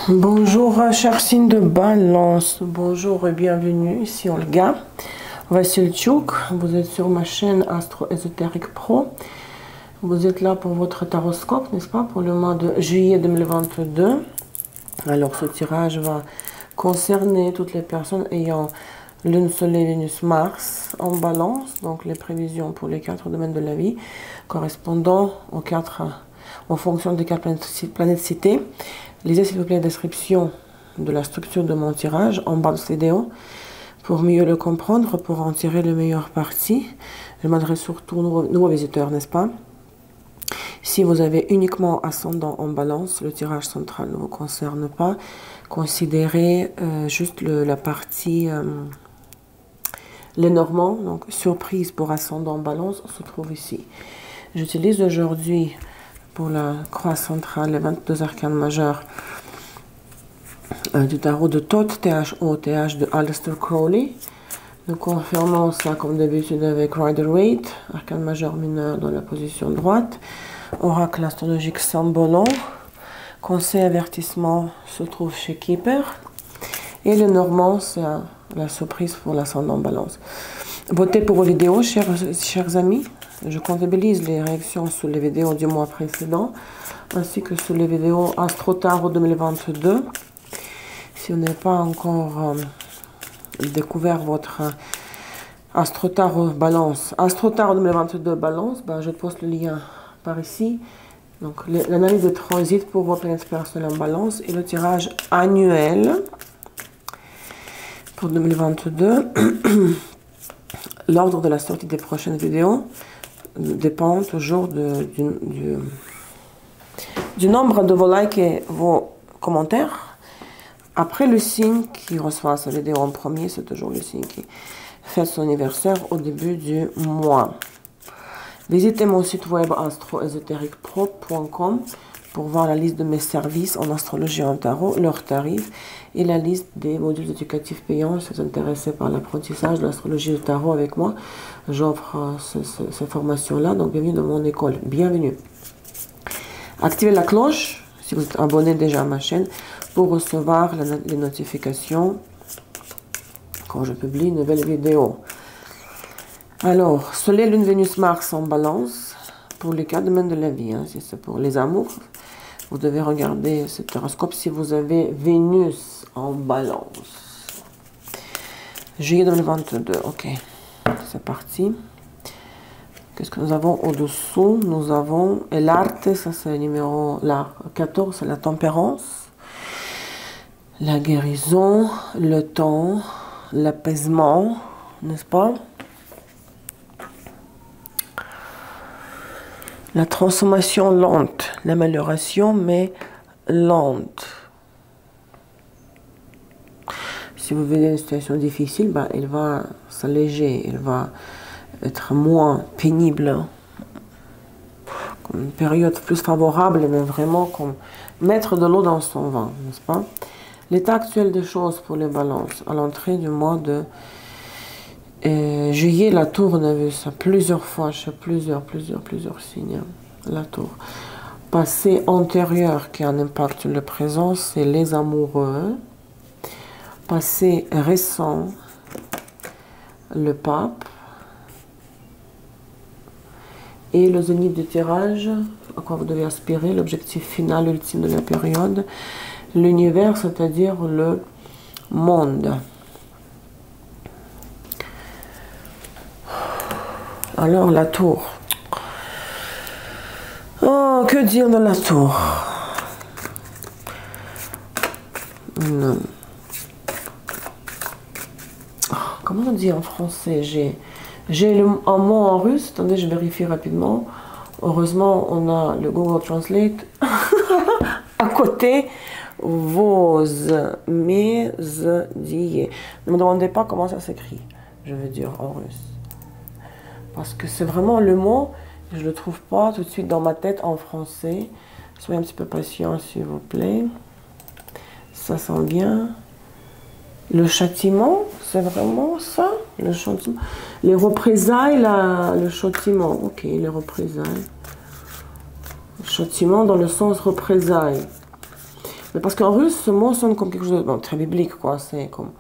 Bonjour chers signes de balance, bonjour et bienvenue ici Olga Vassilchuk. Vous êtes sur ma chaîne Astro Ésotérique Pro. Vous êtes là pour votre taroscope, n'est-ce pas, pour le mois de juillet 2022. Alors ce tirage va concerner toutes les personnes ayant Lune, Soleil, Vénus, Mars en balance, donc les prévisions pour les 4 domaines de la vie correspondant en fonction des 4 planètes citées. Lisez s'il vous plaît la description de la structure de mon tirage en bas de cette vidéo pour mieux le comprendre, pour en tirer le meilleur parti. Je m'adresse surtout aux nouveaux visiteurs, n'est-ce pas? Si vous avez uniquement ascendant en balance, le tirage central ne vous concerne pas. Considérez juste la partie les Normands, donc surprise pour ascendant en balance, se trouve ici. J'utilise aujourd'hui pour la croix centrale les 22 arcanes majeurs du tarot de Thoth, THO-TH de Aleister Crowley. Nous confirmons ça comme d'habitude avec Rider-Waite, arcane majeur mineur dans la position droite. Oracle astrologique Sambolon. Conseil avertissement se trouve chez Keeper. Et le Normand, c'est la surprise pour l'ascendant balance. Votez pour vos vidéos, chers amis. Je comptabilise les réactions sur les vidéos du mois précédent, ainsi que sur les vidéos Astro Tarot 2022. Si vous n'avez pas encore découvert votre Astro Tarot Balance, Astro Tarot 2022 Balance, je poste le lien par ici. Donc l'analyse de transit pour vos planètes personnelles en balance et le tirage annuel pour 2022. L'ordre de la sortie des prochaines vidéos dépend toujours du nombre de vos likes et vos commentaires. Après le signe qui reçoit sa vidéo en premier, c'est toujours le signe qui fête son anniversaire au début du mois. Visitez mon site web astroésotériquepro.com pour voir la liste de mes services en astrologie et en tarot, leurs tarifs et la liste des modules éducatifs payants. Si vous êtes intéressé par l'apprentissage de l'astrologie et du tarot avec moi, j'offre ces formations-là. Donc bienvenue dans mon école. Bienvenue. Activez la cloche si vous êtes abonné déjà à ma chaîne pour recevoir les notifications quand je publie une nouvelle vidéo. Alors, Soleil, Lune, Vénus, Mars en balance pour les 4 domaines de la vie. Si c'est pour les amours, vous devez regarder ce horoscope si vous avez Vénus en balance. Juillet 2022, ok. C'est parti. Qu'est-ce que nous avons au-dessous? Nous avons l'arte, ça c'est le numéro 14, c'est la tempérance, la guérison, le temps, l'apaisement, n'est-ce pas? La transformation lente, l'amélioration mais lente. Si vous vivez une situation difficile, elle va s'alléger, elle va être moins pénible. Comme une période plus favorable, mais vraiment comme mettre de l'eau dans son vin, n'est-ce pas? L'état actuel des choses pour les balances, à l'entrée du mois de juillet, la tour, on a vu ça plusieurs fois chez plusieurs signes. La tour. Passé antérieur qui a un impact sur le présent, c'est les amoureux. Passé récent, le pape. Et le zénith du tirage, à quoi vous devez aspirer, l'objectif final ultime de la période, l'univers, c'est-à-dire le monde. Alors, la tour. Oh, que dire de la tour? Non. Comment on dit en français? J'ai un mot en russe. Attendez, je vérifie rapidement. Heureusement, on a le Google Translate à côté. Voz, mes, die. Ne me demandez pas comment ça s'écrit. Je veux dire en russe. Parce que c'est vraiment le mot, je ne le trouve pas tout de suite dans ma tête en français. Soyez un petit peu patient, s'il vous plaît. Ça sent bien. Le châtiment, c'est vraiment ça, le châtiment. Les représailles, le châtiment. Ok, les représailles. Le châtiment dans le sens représailles. Mais parce qu'en russe, ce mot sonne comme quelque chose de bon, très biblique, quoi. C'est comme...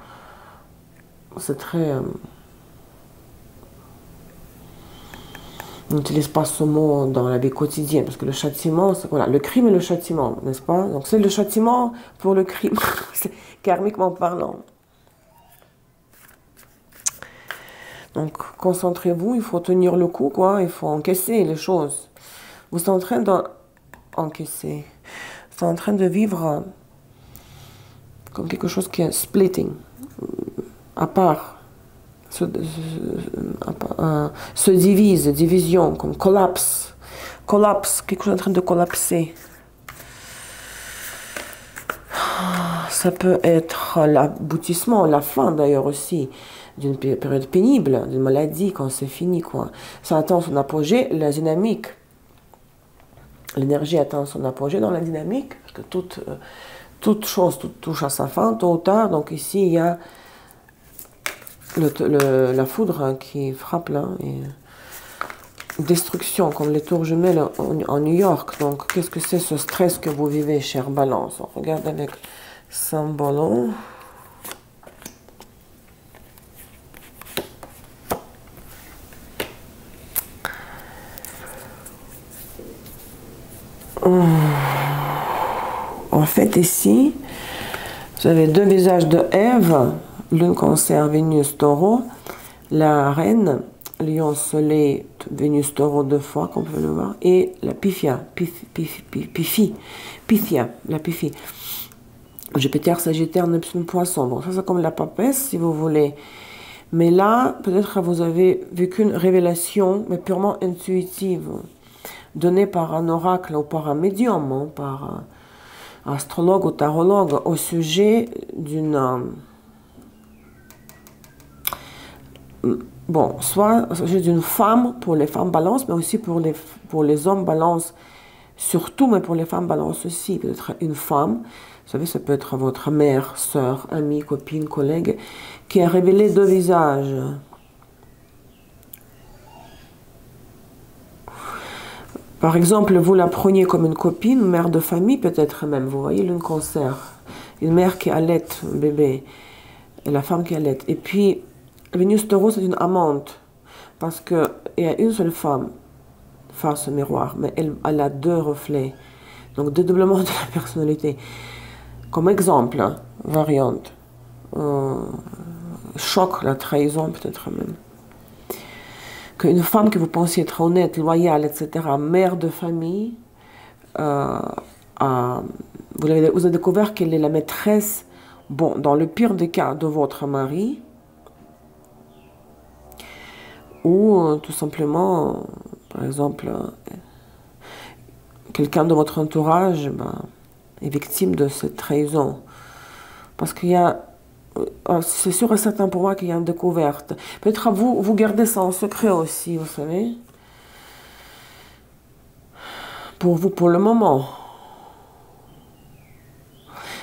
C'est très... on n'utilise pas ce mot dans la vie quotidienne, parce que le châtiment, c'est voilà, le crime et le châtiment, n'est-ce pas? Donc c'est le châtiment pour le crime, karmiquement parlant. Donc concentrez-vous, il faut tenir le coup, quoi, il faut encaisser les choses. Vous êtes en train d'encaisser, vous êtes en train de vivre comme quelque chose qui est splitting, à part. Se divise, division, comme collapse, quelque chose en train de collapser. Ça peut être l'aboutissement, la fin d'ailleurs aussi, d'une période pénible, d'une maladie quand c'est fini, quoi. Ça atteint son apogée, la dynamique. L'énergie atteint son apogée dans la dynamique, parce que toute chose touche à sa fin, tôt ou tard. Donc ici, il y a la foudre qui frappe là, et destruction, comme les tours jumelles en New York. Donc, qu'est-ce que c'est ce stress que vous vivez, chère Balance? On regarde avec Saint-Ballon. En fait, ici, vous avez deux visages de Ève. Lune, Cancer, Vénus, Taureau. La reine, Lion, Soleil, Vénus, Taureau 2 fois, comme vous pouvez le voir. Et la Pythia, la Pythie. Jupiter, Sagittaire, Neptune, Poisson. Bon, ça c'est comme la papesse, si vous voulez. Mais là, peut-être vous avez vécu une révélation, mais purement intuitive, donnée par un oracle ou par un médium, hein, par un astrologue ou tarologue, au sujet d'une... bon, soit au sujet d'une femme, pour les femmes balance, mais aussi pour les hommes balance, surtout, mais pour les femmes balance aussi. Peut-être une femme, vous savez, ça peut être votre mère, sœur, amie, copine, collègue, qui a révélé deux visages. Par exemple, vous la preniez comme une copine, mère de famille peut-être même, vous voyez, Lune, Cancer. Une mère qui allait un bébé, et la femme qui allait. Et puis, Vénus Taureau, c'est une amante, parce qu'il y a une seule femme face au miroir, mais elle a deux reflets, donc dédoublement de la personnalité. Comme exemple, hein, variante, choc, la trahison peut-être même. Qu'une femme que vous pensiez être honnête, loyale, etc., mère de famille, vous avez découvert qu'elle est la maîtresse, bon, dans le pire des cas, de votre mari, ou tout simplement, par exemple, quelqu'un de votre entourage est victime de cette trahison. Parce qu'il y a, c'est sûr et certain pour moi qu'il y a une découverte. Peut-être vous gardez ça en secret aussi, vous savez. Pour vous, pour le moment.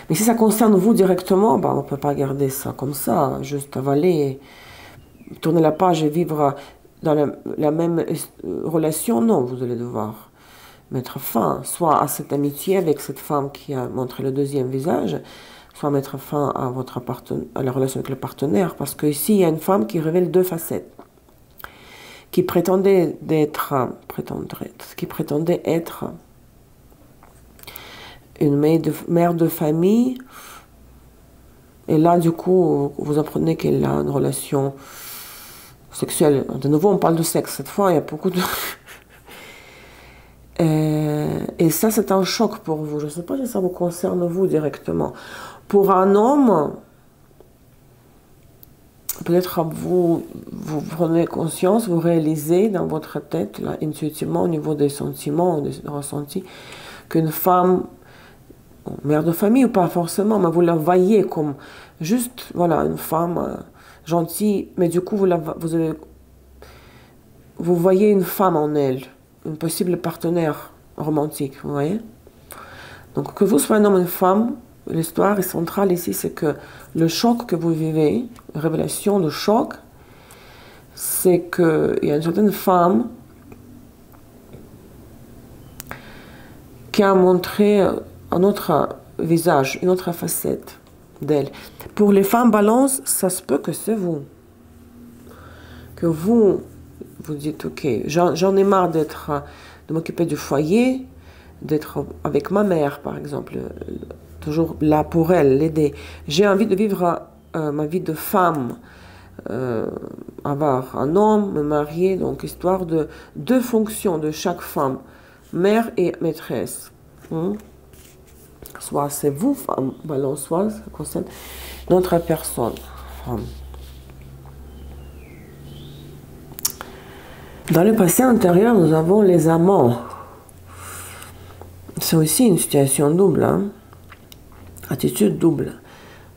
Mais si ça concerne vous directement, on ne peut pas garder ça comme ça, juste avaler, tourner la page et vivre dans la même relation. Non, vous allez devoir mettre fin, soit à cette amitié avec cette femme qui a montré le deuxième visage, soit mettre fin à la relation avec le partenaire, parce qu'ici, il y a une femme qui révèle deux facettes, qui prétendait être une mère de famille, et là, du coup, vous apprenez qu'elle a une relation sexuelle. De nouveau, on parle de sexe. Cette fois, il y a beaucoup de... et ça, c'est un choc pour vous. Je ne sais pas si ça vous concerne, vous, directement. Pour un homme, peut-être vous prenez conscience, vous réalisez dans votre tête, là, intuitivement, au niveau des sentiments, des ressentis, qu'une femme, mère de famille ou pas forcément, mais vous la voyez comme juste, voilà, une femme gentille, mais du coup, vous voyez une femme en elle, une possible partenaire romantique, vous voyez. Donc, que vous soyez un homme ou une femme, l'histoire est centrale ici, c'est que le choc que vous vivez, révélation de choc, c'est qu'il y a une certaine femme qui a montré un autre visage, une autre facette d'elle. Pour les femmes balance, ça se peut que c'est vous. Que vous dites, ok, j'en ai marre de m'occuper du foyer, d'être avec ma mère, par exemple, toujours là pour elle, l'aider. J'ai envie de vivre ma vie de femme, avoir un homme, me marier, donc histoire de deux fonctions de chaque femme, mère et maîtresse. Soit c'est vous, femme, balance, soit ça concerne notre personne, femme. Dans le passé antérieur, nous avons les amants. C'est aussi une situation double, hein? Attitude double.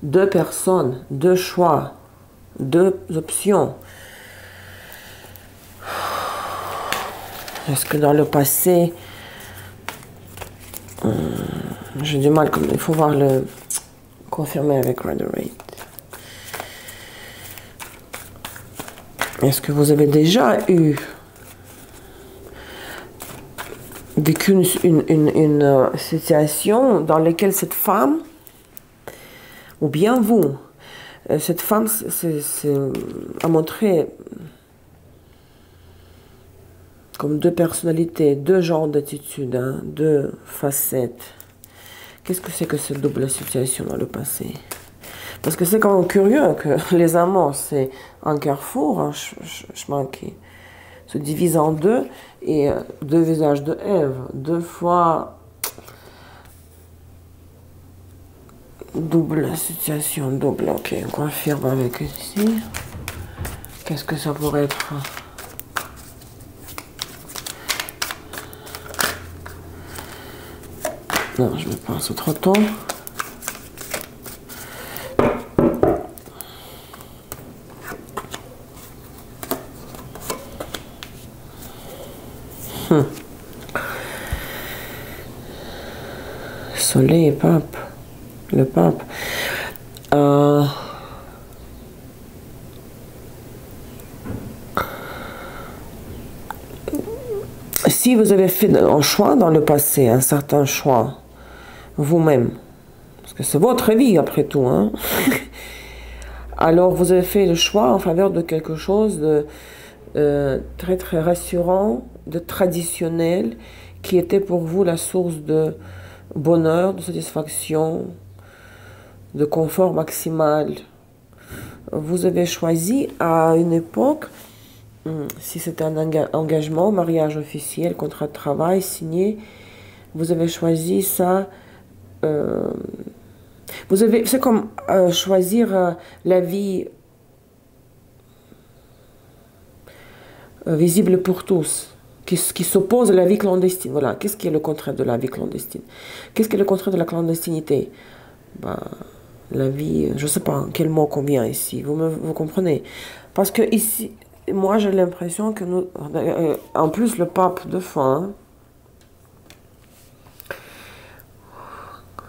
Deux personnes, deux choix, deux options. Est-ce que dans le passé, j'ai du mal, il faut voir le confirmer avec Rider-Waite. Est-ce que vous avez déjà vécu une situation dans laquelle cette femme, ou bien vous, cette femme a montré comme deux personnalités, deux genres d'attitudes, hein, deux facettes. Qu'est-ce que c'est que cette double situation dans le passé? Parce que c'est quand même curieux que les amants, c'est un carrefour, un chemin qui se divise en deux, et deux visages de Ève, deux fois double situation, double, ok, on confirme avec ici. Qu'est-ce que ça pourrait être? Non, je me passe trop temps. Soleil et pape. Le pape. Si vous avez fait un choix dans le passé, un certain choix, vous-même, parce que c'est votre vie après tout, hein? Alors vous avez fait le choix en faveur de quelque chose de très très rassurant, de traditionnel, qui était pour vous la source de bonheur, de satisfaction, de confort maximal. Vous avez choisi à une époque, si c'était un engagement, mariage officiel, contrat de travail signé, vous avez choisi ça. C'est comme choisir la vie visible pour tous, qui s'oppose à la vie clandestine. Voilà, qu'est-ce qui est le contraire de la vie clandestine? Qu'est-ce qui est le contraire de la clandestinité? Ben, la vie, je ne sais pas quel mot convient ici, vous comprenez? Parce que ici, moi j'ai l'impression que nous, en plus le pape de fin,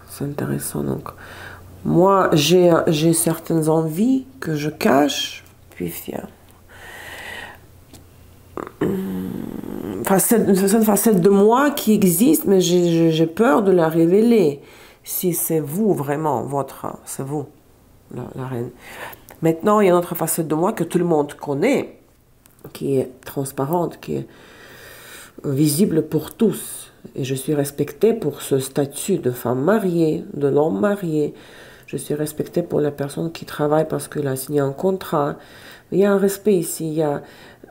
c'est intéressant, donc moi j'ai certaines envies que je cache, puis fier. C'est une facette de moi qui existe, mais j'ai peur de la révéler. Si c'est vous vraiment, c'est vous, la reine. Maintenant, il y a une autre facette de moi que tout le monde connaît, qui est transparente, qui est visible pour tous. Et je suis respectée pour ce statut de femme mariée, de l'homme marié. Je suis respectée pour la personne qui travaille parce qu'elle a signé un contrat. Il y a un respect ici, il y a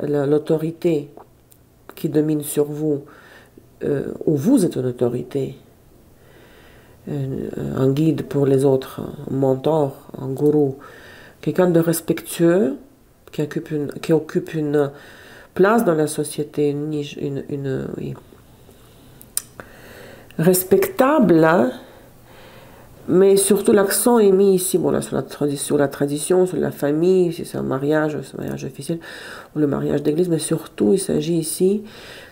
l'autorité qui domine sur vous, ou vous êtes une autorité, un guide pour les autres, un mentor, un gourou, quelqu'un de respectueux qui occupe une place dans la société, une niche, oui, respectable, hein, mais surtout l'accent est mis ici, bon, là, sur la tradition, sur la famille, si c'est un mariage officiel, ou le mariage d'église, mais surtout il s'agit ici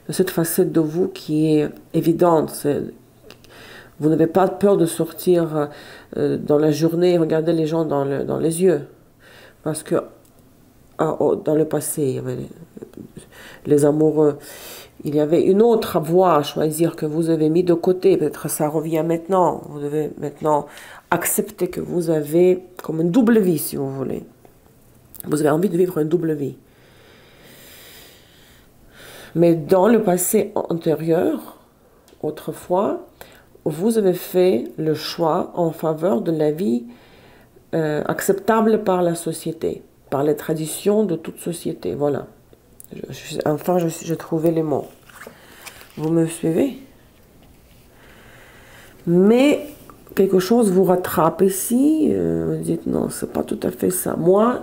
de cette facette de vous qui est évidente. Vous n'avez pas peur de sortir dans la journée et regarder les gens dans les yeux. Parce que dans le passé, il y avait les amoureux, il y avait une autre voie à choisir que vous avez mis de côté. Peut-être ça revient maintenant. Vous devez maintenant accepter que vous avez comme une double vie, si vous voulez. Vous avez envie de vivre une double vie. Mais dans le passé antérieur, autrefois, vous avez fait le choix en faveur de la vie acceptable par la société, par les traditions de toute société. Voilà. Enfin, j'ai trouvé les mots. Vous me suivez? Mais quelque chose vous rattrape ici. Vous dites non, c'est pas tout à fait ça. Moi,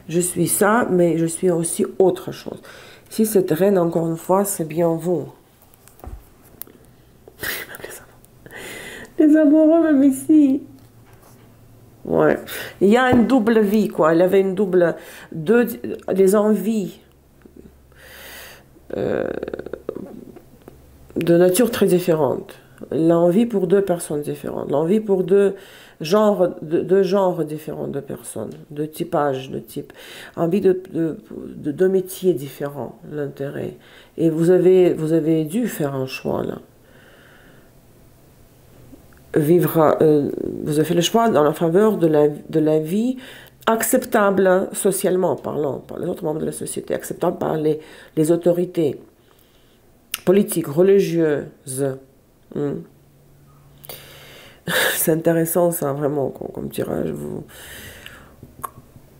je suis ça, mais je suis aussi autre chose. Si cette reine, encore une fois, c'est bien vous. Les amoureux, même ici. Ouais. Il y a une double vie, quoi. Elle avait une double... des envies de nature très différente. L'envie pour deux personnes différentes. L'envie pour deux genres différents de personnes, de typage, de type. Envie de métiers différents, l'intérêt. Et vous avez dû faire un choix, là. Vous avez fait le choix dans la faveur de la vie acceptable socialement parlant, par les autres membres de la société, acceptable par les autorités politiques, religieuses. C'est intéressant ça, vraiment, comme tirage.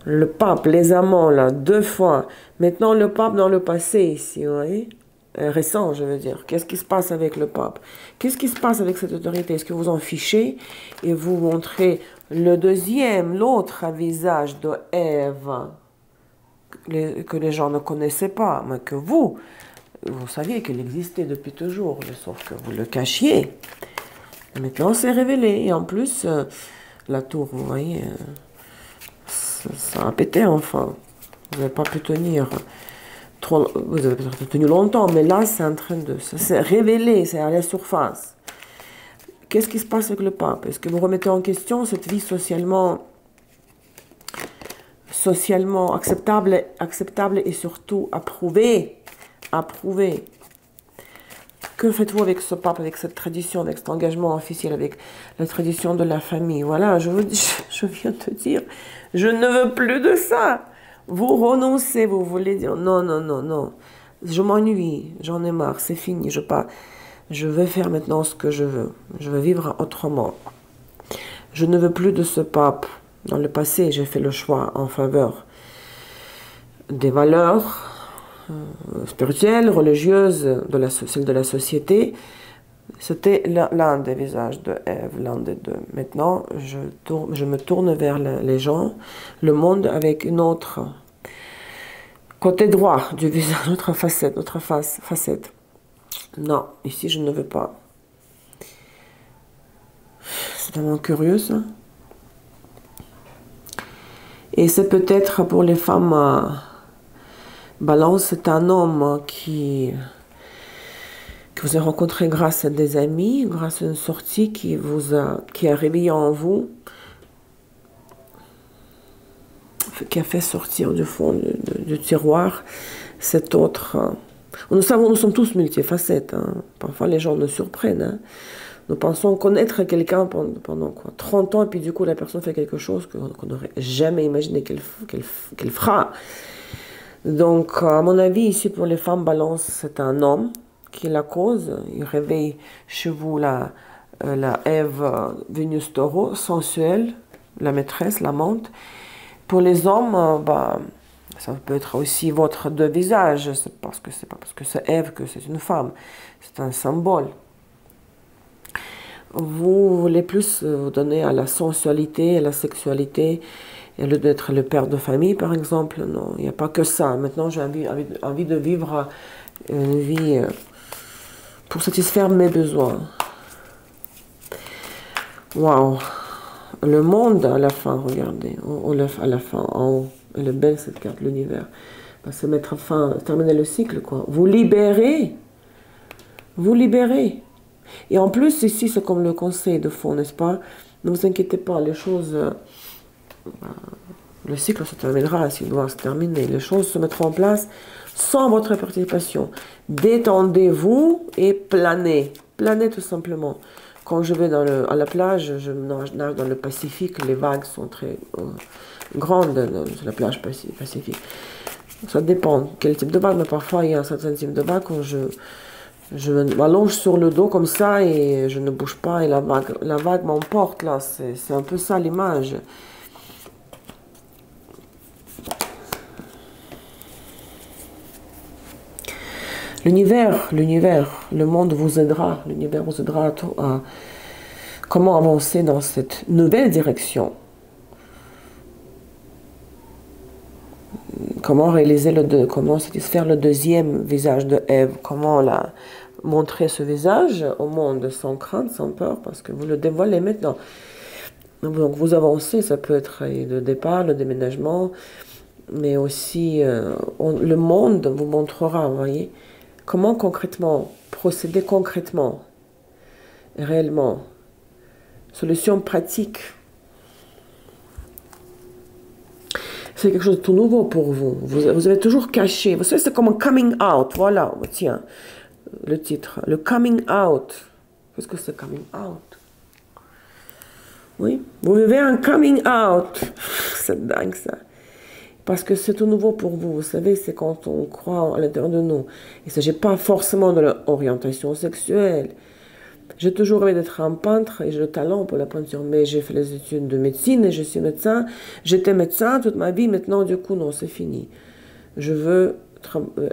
Le pape, les amants, là, 2 fois. Maintenant, le pape dans le passé, ici, vous voyez, récent, je veux dire. Qu'est-ce qui se passe avec le pape? Qu'est-ce qui se passe avec cette autorité? Est-ce que vous en fichez et vous montrez l'autre visage de Ève que les gens ne connaissaient pas, mais que vous saviez qu'il existait depuis toujours, sauf que vous le cachiez. Et maintenant, c'est révélé. Et en plus, la tour, vous voyez, ça a pété, enfin. Vous n'avez pas pu tenir trop... Vous avez peut-être tenu longtemps, mais là, c'est en train de... C'est révélé, c'est à la surface. Qu'est-ce qui se passe avec le pape? Est-ce que vous remettez en question cette vie socialement acceptable et surtout approuvée? Que faites-vous avec ce pape, avec cette tradition, avec cet engagement officiel, avec la tradition de la famille? Voilà, je viens de dire, je ne veux plus de ça. Vous renoncez, vous voulez dire non, non, non, non. Je m'ennuie, j'en ai marre, c'est fini. Je veux faire maintenant ce que je veux. Je veux vivre autrement. Je ne veux plus de ce pape. Dans le passé, j'ai fait le choix en faveur des valeurs spirituelle, religieuse, celle de la société. C'était l'un des visages de Ève, l'un des deux. Maintenant, je me tourne vers les gens, le monde avec une autre côté droit du visage, notre facette. Non, ici je ne veux pas. C'est vraiment curieux ça. Et c'est peut-être pour les femmes... Balance, c'est un homme que vous avez rencontré grâce à des amis, grâce à une sortie qui a réveillé en vous, qui a fait sortir du fond du tiroir cet autre. Nous sommes tous multifacettes. Hein. Parfois, les gens nous surprennent. Hein. Nous pensons connaître quelqu'un pendant quoi, 30 ans, et puis du coup, la personne fait quelque chose qu'on n'aurait jamais imaginé qu'elle fera. Donc, à mon avis, ici, pour les femmes balance, c'est un homme qui est la cause. Il réveille chez vous la Ève Vénus Taureau, sensuelle, la maîtresse, l'amante. Pour les hommes, ça peut être aussi votre deux visages. C'est pas parce que c'est Ève que c'est une femme. C'est un symbole. Vous voulez plus vous donner à la sensualité, à la sexualité, et d'être le père de famille, par exemple. Non, il n'y a pas que ça. Maintenant, j'ai envie de vivre une vie pour satisfaire mes besoins. Waouh! Le monde à la fin, regardez. À la fin, en haut. Elle est belle cette carte, l'univers. Se mettre fin, terminer le cycle, quoi. Vous libérez. Vous libérez. Et en plus, ici, c'est comme le conseil de fond, n'est-ce pas? Ne vous inquiétez pas, les choses... Le cycle se terminera s'il doit se terminer. Les choses se mettront en place sans votre participation. Détendez-vous et planez. Planez tout simplement. Quand je vais à la plage, je nage dans le Pacifique, les vagues sont très grandes sur la plage Pacifique. Ça dépend quel type de vague, mais parfois il y a un certain type de vague quand je m'allonge sur le dos comme ça et je ne bouge pas et la vague m'emporte là. C'est un peu ça l'image. L'univers, le monde vous aidera, l'univers vous aidera à comment avancer dans cette nouvelle direction. Comment réaliser comment satisfaire le deuxième visage de Ève, comment montrer ce visage au monde sans crainte, sans peur, parce que vous le dévoilez maintenant. Donc vous avancez, ça peut être le départ, le déménagement, mais aussi le monde vous montrera, vous voyez. Comment concrètement, procéder concrètement, réellement, solution pratique. C'est quelque chose de tout nouveau pour vous. Vous avez toujours caché. Vous savez, c'est comme un coming out. Voilà, tiens, le titre. Le coming out. Qu'est-ce que c'est coming out? Oui, vous vivez un coming out. C'est dingue ça. Parce que c'est tout nouveau pour vous. Vous savez, c'est quand on croit à l'intérieur de nous. Il ne s'agit pas forcément de l'orientation sexuelle. J'ai toujours rêvé d'être un peintre et j'ai le talent pour la peinture. Mais j'ai fait les études de médecine et je suis médecin. J'étais médecin toute ma vie. Maintenant, du coup, non, c'est fini. Je veux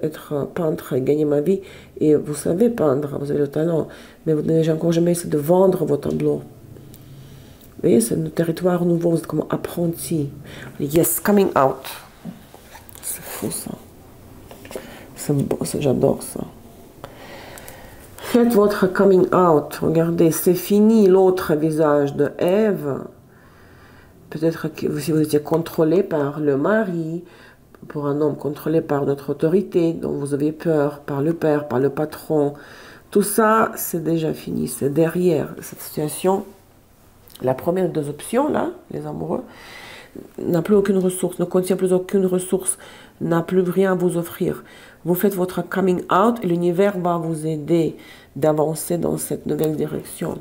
être peintre et gagner ma vie. Et vous savez peindre, vous avez le talent. Mais vous n'avez encore jamais essayé de vendre vos tableaux. Vous voyez, c'est un territoire nouveau, vous êtes comme apprenti. Yes, coming out. C'est fou ça. C'est beau, j'adore ça. Faites votre coming out. Regardez, c'est fini l'autre visage de Ève. Peut-être que si vous étiez contrôlé par le mari, pour un homme contrôlé par notre autorité, dont vous aviez peur, par le père, par le patron, tout ça, c'est déjà fini, c'est derrière cette situation. La première des deux options, là, les amoureux, n'a plus aucune ressource, ne contient plus aucune ressource, n'a plus rien à vous offrir. Vous faites votre coming out et l'univers va vous aider d'avancer dans cette nouvelle direction.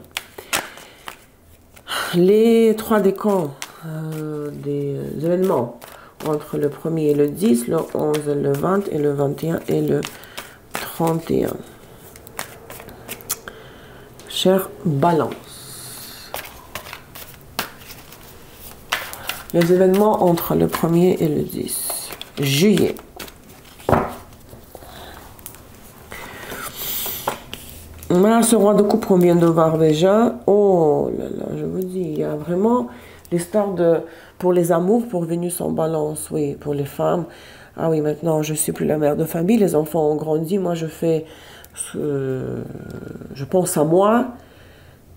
Les 3 décans des événements entre le 1er et le 10, le 11, le 20 et le 21 et le 31. Chère Balance. Les événements entre le 1er et le 10 juillet. Voilà ce roi de coupe qu'on vient de voir déjà. Oh là là, je vous dis, il y a vraiment l'histoire pour les amours, pour Vénus en balance, oui, pour les femmes. Ah oui, maintenant je suis plus la mère de famille, les enfants ont grandi, moi je pense à moi,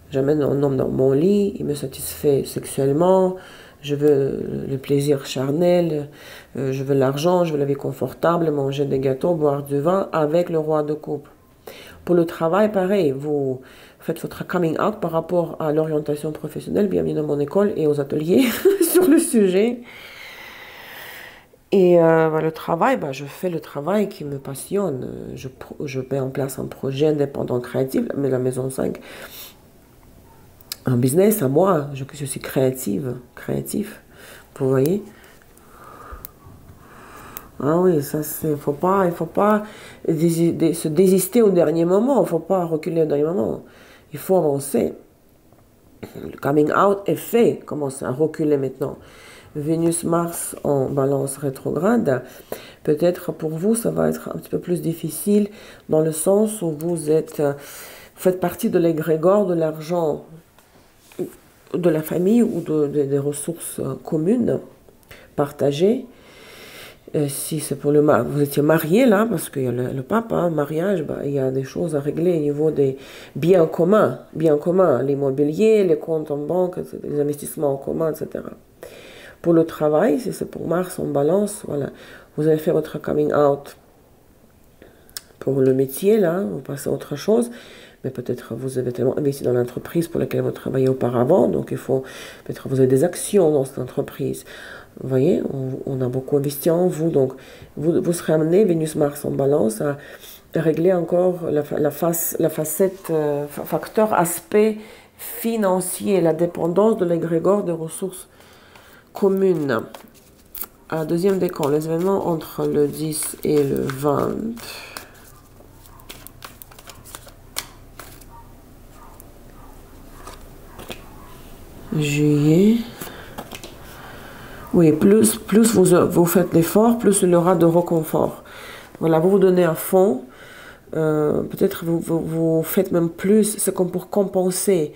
j'amène un homme dans mon lit, il me satisfait sexuellement. Je veux le plaisir charnel, je veux l'argent, je veux la vie confortable, manger des gâteaux, boire du vin avec le roi de coupe. Pour le travail, pareil, vous faites votre coming out par rapport à l'orientation professionnelle. Bienvenue dans mon école et aux ateliers sur le sujet. Et le travail, je fais le travail qui me passionne. Je mets en place un projet indépendant créatif, mais la maison 5. Un business à moi, je suis créatif, vous voyez. Ah oui, ça c'est, il faut pas se désister au dernier moment, il faut pas reculer au dernier moment, il faut avancer. Le coming out est fait, commencez à reculer maintenant. Vénus-Mars en balance rétrograde, peut-être pour vous ça va être un petit peu plus difficile dans le sens où vous faites partie de l'égrégore de l'argent, de la famille ou des ressources communes, partagées. Si c'est pour vous étiez marié là, parce qu'il y a le pape, mariage, il y a des choses à régler au niveau des biens communs, l'immobilier, les comptes en banque, les investissements en commun, etc. Pour le travail, si c'est pour Mars en balance, voilà, vous avez fait votre coming out. Pour le métier, là, vous passez à autre chose, mais peut-être vous avez tellement investi dans l'entreprise pour laquelle vous travaillez auparavant, donc il faut, peut-être vous avez des actions dans cette entreprise. Vous voyez, on a beaucoup investi en vous, donc vous serez amené, Vénus-Mars en balance, à régler encore la facette, facteur, aspect financier, la dépendance de l'égrégore des ressources communes. À deuxième décan, les événements entre le 10 et le 20. Juillet. Oui, plus vous faites l'effort, plus il y aura de réconfort. Voilà, vous vous donnez à fond. Peut-être vous faites même plus. C'est comme pour compenser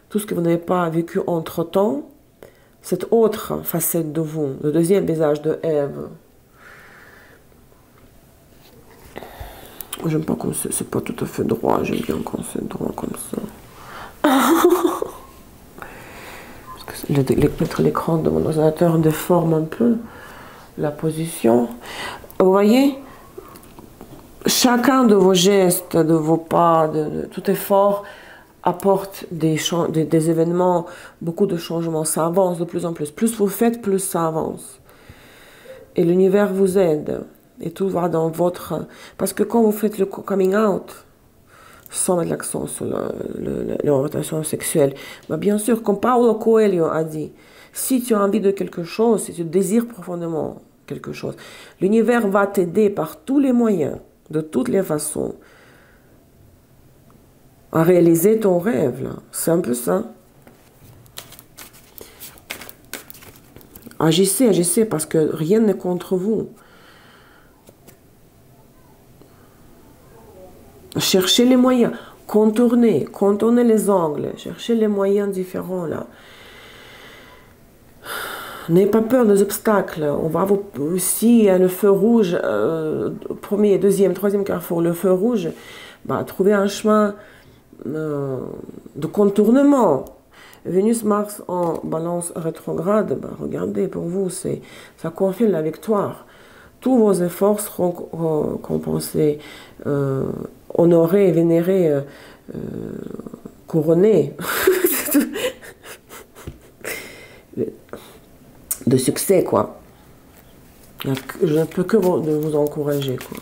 tout ce que vous n'avez pas vécu entre-temps. Cette autre facette de vous, le deuxième visage de Ève. J'aime pas quand c'est pas tout à fait droit. J'aime bien quand c'est droit comme ça. Peut-être l'écran de mon ordinateur déforme un peu la position. Vous voyez, chacun de vos gestes, de vos pas, de tout effort apporte des événements, beaucoup de changements. Ça avance de plus en plus. Plus vous faites, plus ça avance. Et l'univers vous aide. Et tout va dans votre... Parce que quand vous faites le coming out, sans mettre l'accent sur l'orientation sexuelle. Mais bien sûr, comme Paulo Coelho a dit, si tu as envie de quelque chose, si tu désires profondément quelque chose, l'univers va t'aider par tous les moyens, de toutes les façons, à réaliser ton rêve. C'est un peu ça. Agissez, agissez, parce que rien n'est contre vous. Cherchez les moyens, contournez les angles, cherchez les moyens différents là. N'ayez pas peur des obstacles. On va vous, si le feu rouge, premier, deuxième, troisième carrefour, le feu rouge, bah, trouvez un chemin de contournement. Vénus-Mars en balance rétrograde, bah, regardez, pour vous, ça confirme la victoire. Tous vos efforts seront compensés, honorés, vénérés, couronnés de succès, quoi. Je ne peux que vous encourager, quoi.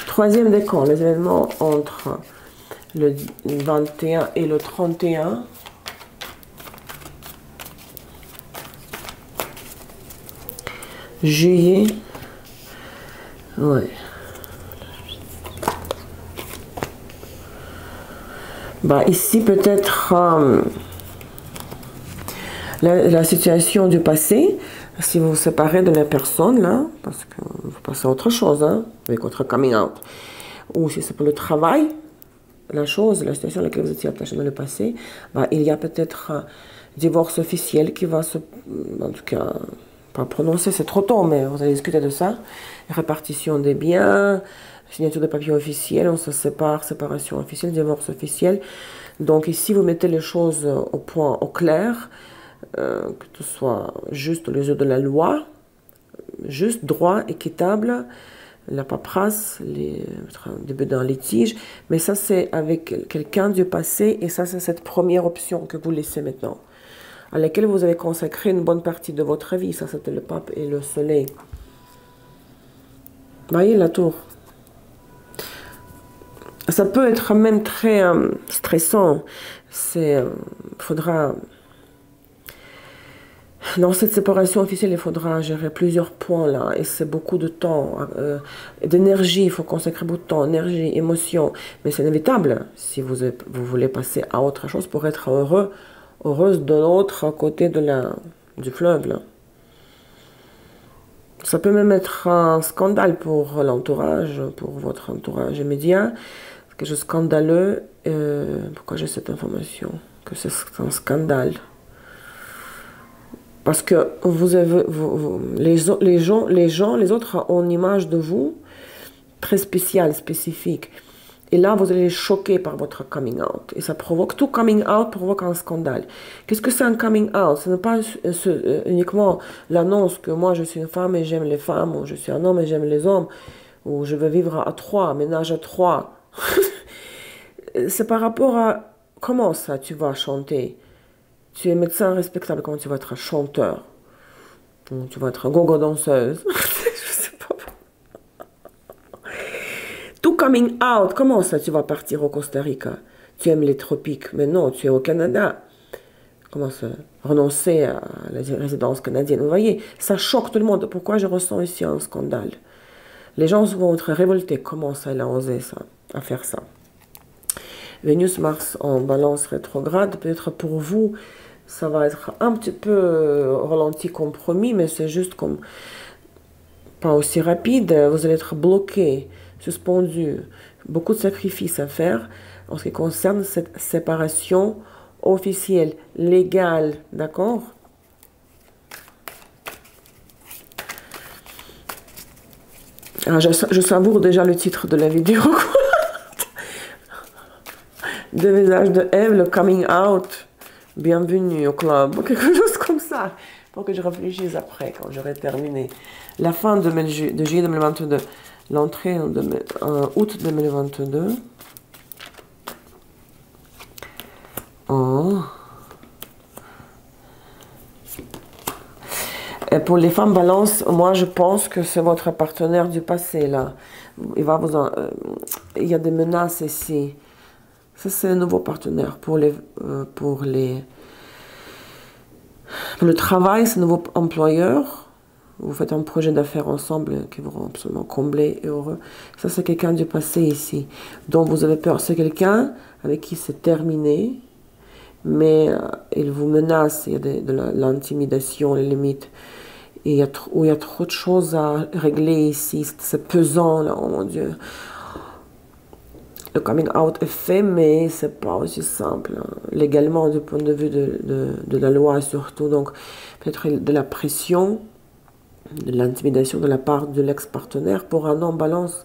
Troisième décan, les événements entre le 21 et le 31. Juillet. Ouais. Bah, ici, peut-être la situation du passé, si vous vous séparez de la personne, là, parce que vous passez à autre chose, hein, avec votre coming out, ou si c'est pour le travail, la situation à laquelle vous étiez attaché dans le passé, bah, il y a peut-être un divorce officiel qui va se... En tout cas, pas prononcer, c'est trop tôt, mais vous allez discuter de ça. Répartition des biens, signature de papier officiel, on se sépare, séparation officielle, divorce officiel. Donc ici, vous mettez les choses au point, au clair, que tout soit juste aux yeux de la loi, juste, droit, équitable, la paperasse, début d'un litige. Mais ça, c'est avec quelqu'un du passé, et ça, c'est cette première option que vous laissez maintenant, à laquelle vous avez consacré une bonne partie de votre vie. Ça, c'était le pape et le soleil. Vous voyez la tour? Ça peut être même très stressant. Faudra... Dans cette séparation officielle, il faudra gérer plusieurs points là, et c'est beaucoup de temps, d'énergie, il faut consacrer beaucoup de temps, énergie, émotion, mais c'est inévitable si vous voulez passer à autre chose pour être heureuse de l'autre côté du fleuve là. Ça peut même être un scandale pour l'entourage, pour votre entourage immédiat, quelque chose de scandaleux. Pourquoi j'ai cette information? Que c'est un scandale. Parce que les autres ont une image de vous très spéciale, spécifique. Et là, vous allez les choquer par votre coming out. Et ça provoque, tout coming out provoque un scandale. Qu'est-ce que c'est un coming out? Ce n'est pas uniquement l'annonce que moi je suis une femme et j'aime les femmes, ou je suis un homme et j'aime les hommes, ou je veux vivre à trois, ménage à trois. C'est par rapport à comment ça tu vas chanter. Tu es médecin respectable, comment tu vas être un chanteur? Tu vas être un gogo danseuse. Je sais pas. Tout coming out, comment ça tu vas partir au Costa Rica? Tu aimes les tropiques, mais non, tu es au Canada. Comment ça? Renoncer à la résidence canadienne. Vous voyez, ça choque tout le monde. Pourquoi je ressens ici un scandale? Les gens vont être révoltés. Comment ça, il a osé ça, à faire ça? Vénus, Mars en balance rétrograde, peut-être pour vous, ça va être un petit peu ralenti, compromis, mais c'est juste comme pas aussi rapide. Vous allez être bloqué, suspendu. Beaucoup de sacrifices à faire en ce qui concerne cette séparation officielle, légale, d'accord? Ah, je savoure déjà le titre de la vidéo. Deux visages de Ève, le coming out. Bienvenue au club. Quelque chose comme ça. Pour que je réfléchisse après, quand j'aurai terminé. La fin de juillet 2022. L'entrée en août 2022. Oh. Et pour les femmes balance, moi je pense que c'est votre partenaire du passé là. Il va vous il y a des menaces ici. Ça c'est un nouveau partenaire pour le travail, c'est un nouveau employeur. Vous faites un projet d'affaires ensemble qui vous rend absolument comblé et heureux. Ça c'est quelqu'un du passé ici, dont vous avez peur. C'est quelqu'un avec qui c'est terminé, mais il vous menace. Il y a de l'intimidation, les limites. Et il y a trop de choses à régler ici. C'est pesant là, oh mon Dieu. Le coming out est fait, mais c'est pas aussi simple, hein, légalement, du point de vue de la loi surtout. Donc, peut-être de la pression, de l'intimidation de la part de l'ex-partenaire. Pour un homme balance,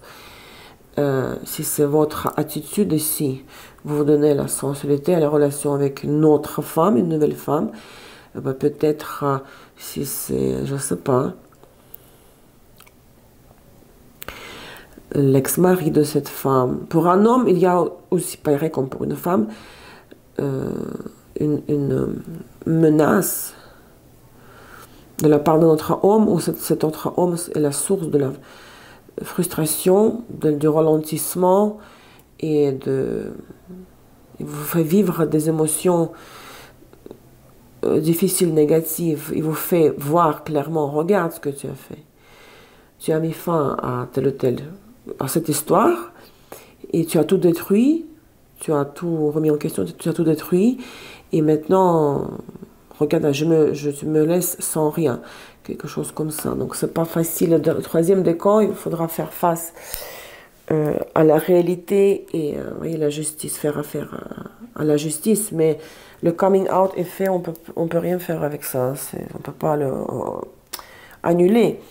si c'est votre attitude ici, vous vous donnez la sensualité à la relation avec une autre femme, une nouvelle femme, peut-être, si c'est, je sais pas, l'ex-mari de cette femme. Pour un homme, il y a aussi, pareil comme pour une femme, une menace de la part de notre homme, ou cet autre homme est la source de la frustration, du ralentissement, et il vous fait vivre des émotions difficiles, négatives. Il vous fait voir clairement, regarde ce que tu as fait. Tu as mis fin à tel ou tel, à cette histoire, et tu as tout détruit, tu as tout remis en question, tu as tout détruit, et maintenant, regarde, je me laisse sans rien, quelque chose comme ça. Donc c'est pas facile. Le troisième des camps, il faudra faire face à la réalité et voyez, la justice, faire affaire à la justice, mais le coming out est fait, on peut rien faire avec ça, on peut pas le annuler.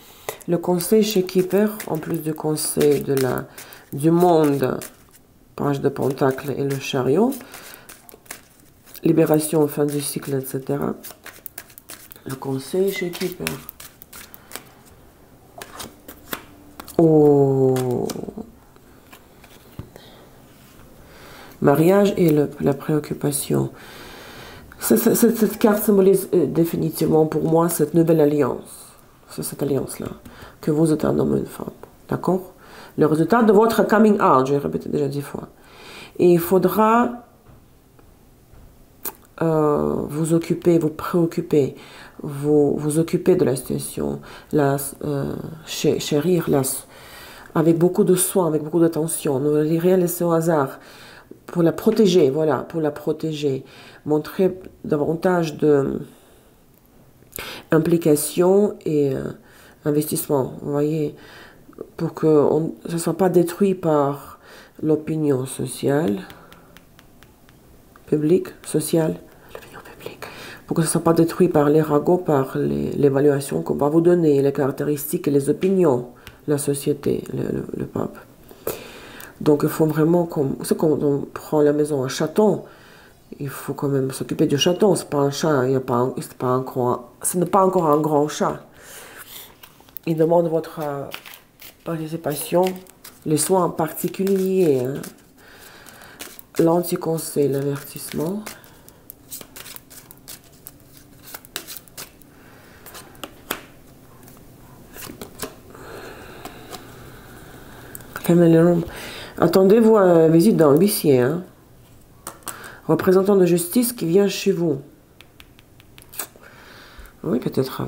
Le conseil chez Keeper, en plus du conseil du monde, page de Pentacle et le chariot, libération, fin du cycle, etc. Le conseil chez Keeper. Au mariage et la préoccupation. Cette carte symbolise définitivement pour moi cette nouvelle alliance. C'est cette alliance-là, que vous êtes un homme et une femme. D'accord? Le résultat de votre coming out, j'ai répété déjà 10 fois. Et il faudra vous occuper, vous préoccuper, vous occuper de la situation, chérir, avec beaucoup de soin, avec beaucoup d'attention. Ne rien laisser au hasard. Pour la protéger, voilà, pour la protéger. Montrer davantage d'implication et investissement, vous voyez, pour que ça ne soit pas détruit par l'opinion sociale, publique, sociale, l'opinion publique, pour que ça ne soit pas détruit par les ragots, par l'évaluation qu'on va vous donner, les caractéristiques et les opinions de la société, le pape. Donc il faut vraiment, c'est quand on prend à la maison un chaton, il faut quand même s'occuper du chaton, c'est pas un chat, ce n'est pas encore un grand chat. Il demande votre participation, les soins particuliers, hein. L'anti-conseil, l'avertissement. Family room. Attendez-vous à la visite d'un huissier, hein. Représentant de justice qui vient chez vous. Oui, peut-être,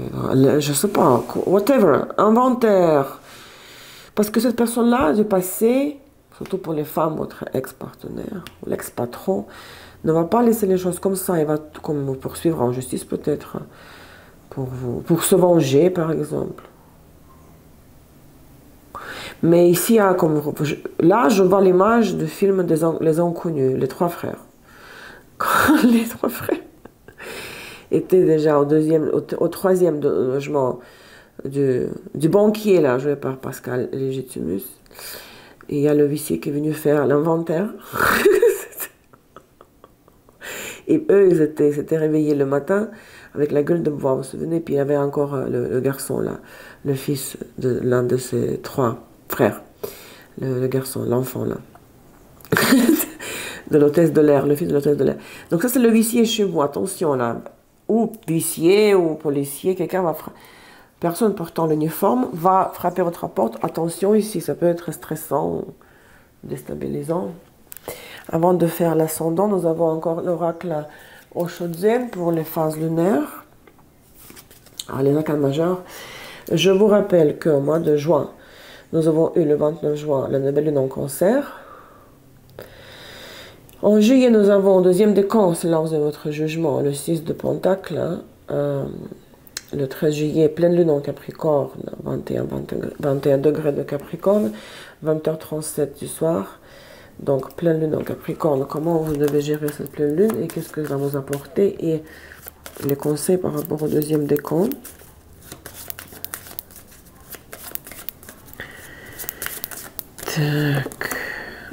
je sais pas, whatever, inventaire. Parce que cette personne-là, du passé, surtout pour les femmes, votre ex-partenaire, ou l'ex-patron, ne va pas laisser les choses comme ça. Il va comme vous poursuivre en justice, peut-être, pour se venger, par exemple. Mais ici, comme, là, je vois l'image du film Les Inconnus, les trois frères. Les trois frères étaient déjà au troisième logement du banquier, là, joué par Pascal Légitimus. Et il y a le huissier qui est venu faire l'inventaire. Et eux, ils s'étaient réveillés le matin avec la gueule de bois, vous vous souvenez? Puis il y avait encore le garçon, là, le fils de l'un de ses trois frère, le garçon, l'enfant là, de l'hôtesse de l'air, le fils de l'hôtesse de l'air. Donc ça c'est le huissier chez vous, attention là, ou huissier ou policier, quelqu'un va frapper, personne portant l'uniforme va frapper votre porte, attention ici, ça peut être stressant, déstabilisant. Avant de faire l'ascendant, nous avons encore l'oracle Oshodzen pour les phases lunaires, les arcanes majeurs. Je vous rappelle qu'au mois de juin, nous avons eu le 29 juin la nouvelle lune en cancer. En juillet, nous avons au deuxième décan, c'est lors de votre jugement, le 6 de pentacle. Le 13 juillet, pleine lune en Capricorne, 21 degrés de Capricorne, 20h37 du soir. Donc, pleine lune en Capricorne, comment vous devez gérer cette pleine lune et qu'est-ce que ça va vous apporter et les conseils par rapport au deuxième décan.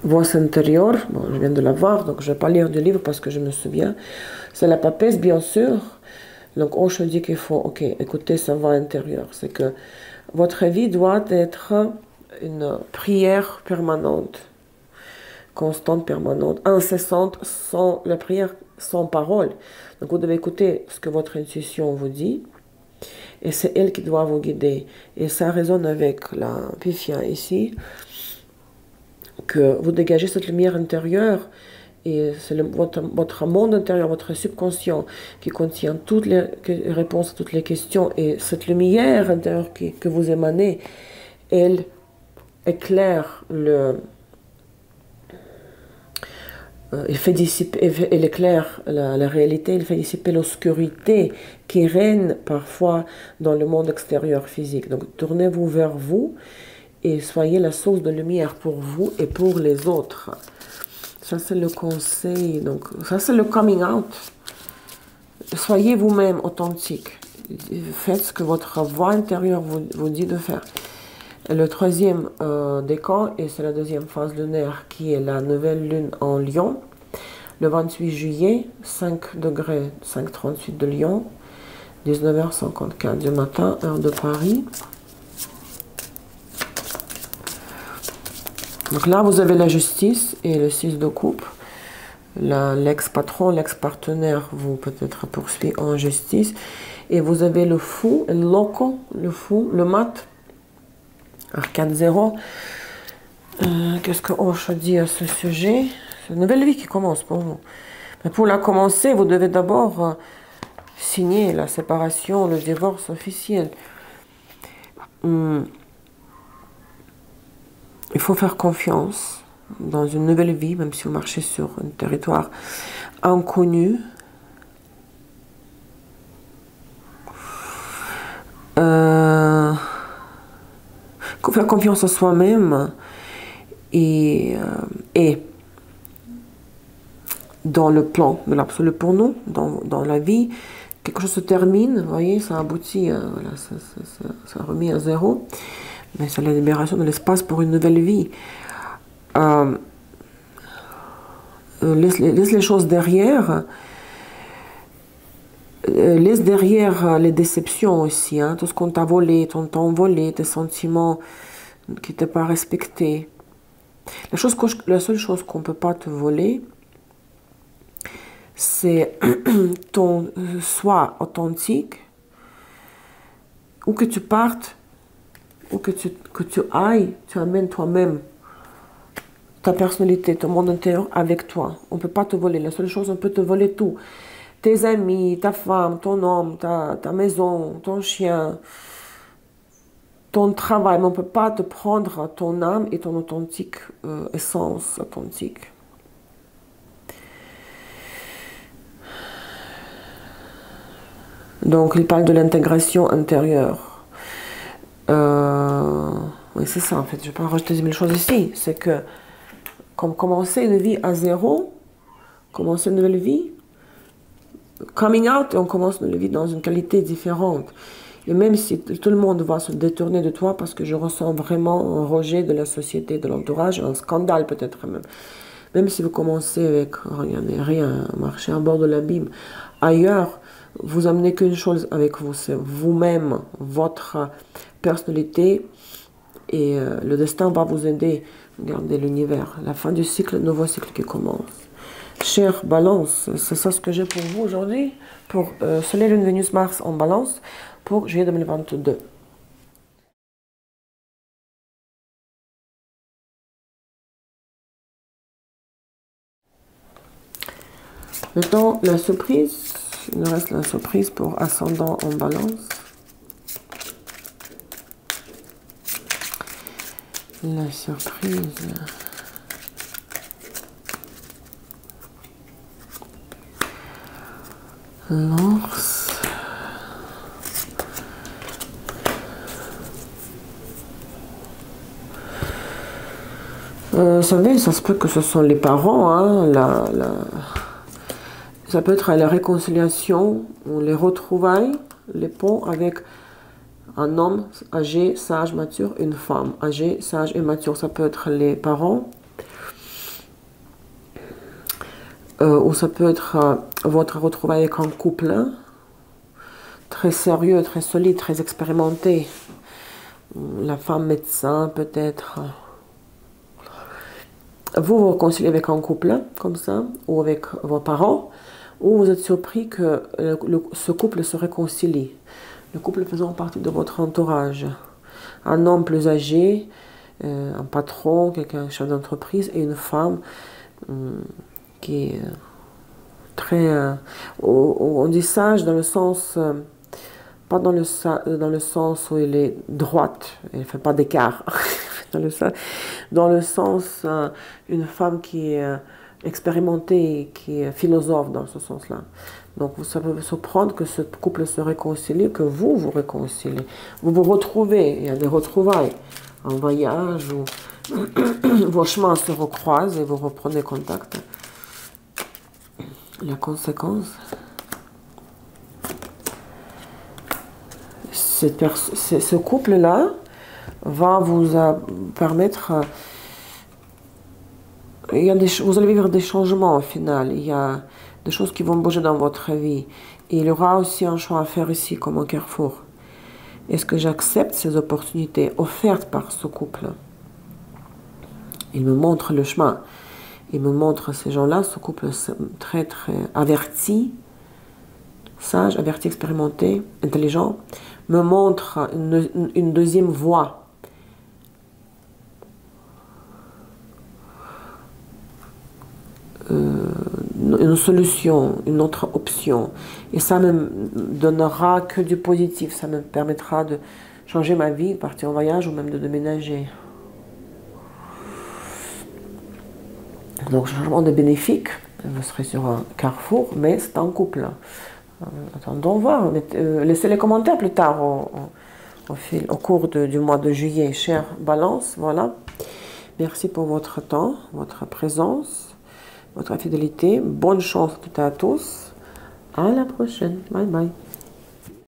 Voix intérieure, bon, je viens de la voir, donc je ne vais pas lire du livre parce que je me souviens. C'est la papesse, bien sûr. Donc, on se dit qu'il faut, ok, écoutez sa voix intérieure. C'est que votre vie doit être une prière permanente, constante, permanente, incessante, sans la prière, sans parole. Donc, vous devez écouter ce que votre intuition vous dit. Et c'est elle qui doit vous guider. Et ça résonne avec la Pythia ici. Que vous dégagez cette lumière intérieure et c'est votre monde intérieur, votre subconscient qui contient toutes les réponses à toutes les questions et cette lumière intérieure que vous émanez, elle éclaire elle éclaire la réalité, elle fait dissiper l'obscurité qui règne parfois dans le monde extérieur physique. Donc tournez-vous vers vous et soyez la source de lumière pour vous et pour les autres. Ça, c'est le conseil. Donc, ça, c'est le coming out. Soyez vous-même authentique. Faites ce que votre voix intérieure vous dit de faire. Et le troisième décan, et c'est la deuxième phase lunaire, qui est la nouvelle lune en Lion. Le 28 juillet, 5 degrés, 5,38 de Lion, 19h54 du matin, heure de Paris. Donc là, vous avez la justice et le 6 de coupe. L'ex-patron, l'ex-partenaire vous peut-être poursuit en justice. Et vous avez le fou, le loco, le fou, le mat, arcane 0. Qu'est-ce qu'on dit à ce sujet? C'est une nouvelle vie qui commence pour vous. Mais pour la commencer, vous devez d'abord signer la séparation, le divorce officiel. Il faut faire confiance dans une nouvelle vie, même si vous marchez sur un territoire inconnu. Il faut faire confiance en soi-même et dans le plan de l'absolu pour nous, dans la vie. Quelque chose se termine, vous voyez, ça aboutit, voilà, ça remet à zéro. Mais c'est la libération de l'espace pour une nouvelle vie. Laisse les choses derrière. Laisse derrière les déceptions aussi. Hein, tout ce qu'on t'a volé, ton temps volé, tes sentiments qui t'ont pas respectés. La seule chose qu'on ne peut pas te voler, c'est ton soi authentique. Où que tu partes, ou que tu ailles, tu amènes toi-même ta personnalité, ton monde intérieur avec toi. On ne peut pas te voler. La seule chose, on peut te voler tout. Tes amis, ta femme, ton homme, ta maison, ton chien, ton travail. Mais on ne peut pas te prendre ton âme et ton authentique essence authentique. Donc, il parle de l'intégration intérieure. Oui, c'est ça, en fait. Je ne vais pas rajouter 10 000 choses ici. C'est que, comme commencer une vie à zéro, commencer une nouvelle vie, coming out, et on commence une vie dans une qualité différente. Et même si tout le monde va se détourner de toi, parce que je ressens vraiment un rejet de la société, de l'entourage, un scandale peut-être même. Même si vous commencez avec rien, marcher à bord de l'abîme, ailleurs, vous amenez qu'une chose avec vous, c'est vous-même, votre personnalité, et le destin va vous aider. Regardez l'univers, la fin du cycle, nouveau cycle qui commence. Chère Balance, c'est ça ce que j'ai pour vous aujourd'hui, pour Soleil, Lune, Vénus, Mars en Balance, pour juillet 2022. Maintenant, la surprise, il nous reste la surprise pour Ascendant en Balance. La surprise. Lance. Vous savez, ça se peut que ce sont les parents, hein, ça peut être la réconciliation, ou les retrouvailles, les ponts avec un homme âgé, sage, mature, une femme âgée, sage et mature. Ça peut être les parents, ou ça peut être votre retrouvaille avec un couple, hein, très sérieux, très solide, très expérimenté. La femme médecin peut-être. Vous vous réconciliez avec un couple, comme ça, ou avec vos parents, ou vous êtes surpris que ce couple se réconcilie. Le couple faisant partie de votre entourage. Un homme plus âgé, un patron, quelqu'un chef d'entreprise, et une femme qui est très... on dit sage dans le sens... pas dans le sens où elle est droite, elle ne fait pas d'écart. dans le sens, une femme qui est expérimentée, qui est philosophe dans ce sens-là. Donc, ça peut vous surprendre que ce couple se réconcilie, que vous vous réconciliez. Vous vous retrouvez, il y a des retrouvailles, en voyage, où vos chemins se recroisent et vous reprenez contact. La conséquence, ce couple-là va vous permettre... vous allez vivre des changements au final. Il y a des choses qui vont bouger dans votre vie. Et il y aura aussi un choix à faire ici, comme un carrefour. Est-ce que j'accepte ces opportunités offertes par ce couple? Il me montre le chemin. Il me montre ces gens-là, ce couple très, très averti, sage, averti, expérimenté, intelligent, me montre une deuxième voie. Une solution, une autre option. Et ça me donnera que du positif. Ça me permettra de changer ma vie, partir en voyage ou même de déménager. Donc, changement de bénéfique. Vous serez sur un carrefour, mais c'est un couple. Attendons voir. Laissez les commentaires plus tard au cours du mois de juillet. Chère Balance, voilà. Merci pour votre temps, votre présence, votre fidélité. Bonne chance à toutes et à tous. À la prochaine. Bye bye.